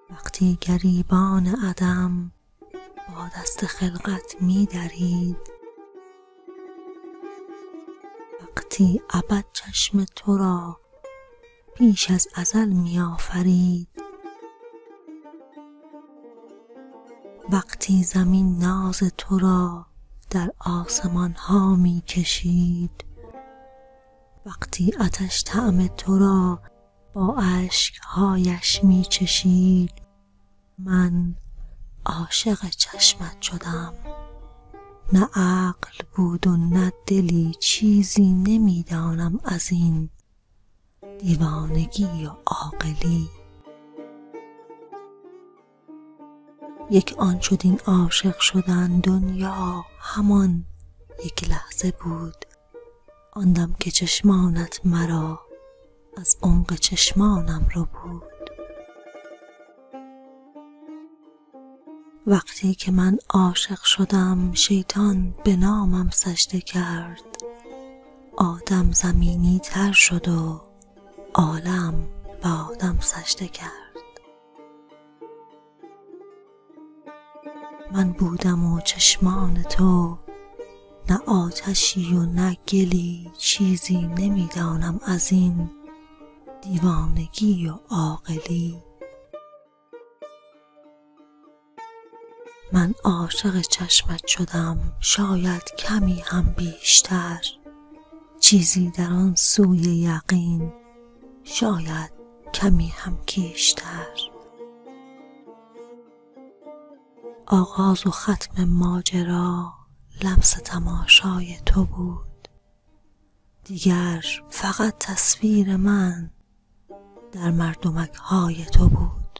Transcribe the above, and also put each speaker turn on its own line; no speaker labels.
وقتی گریبان عدم با دست خلقت می درید، وقتی ابد چشم تو را پیش از ازل می آفرید، وقتی زمین ناز تو را در آسمان ها می کشید، وقتی آتش طعم تو را با اشک هایش می چشید، من عاشق چشمت شدم. نه عقل بود و نه دلی، چیزی نمیدانم از این دیوانگی و عاقلی. یک آن شد این عاشق شدن، دنیا همان یک لحظه بود. آن دم که چشمانت مرا از عمق چشمانم رو بود. وقتی که من عاشق شدم، شیطان به نامم سجده کرد. آدم زمینی تر شد و عالم به آدم سجده کرد. من بودم و چشمان تو، نه آتشی و نه گلی، چیزی نمیدانم از این دیوانگی و عاقلی. من عاشق چشمت شدم، شاید کمی هم بیشتر، چیزی در آن سوی یقین، شاید کمی هم کیشتر. آغاز و ختم ماجرا لمس تماشای تو بود، دیگر فقط تصویر من در مردمک های تو بود.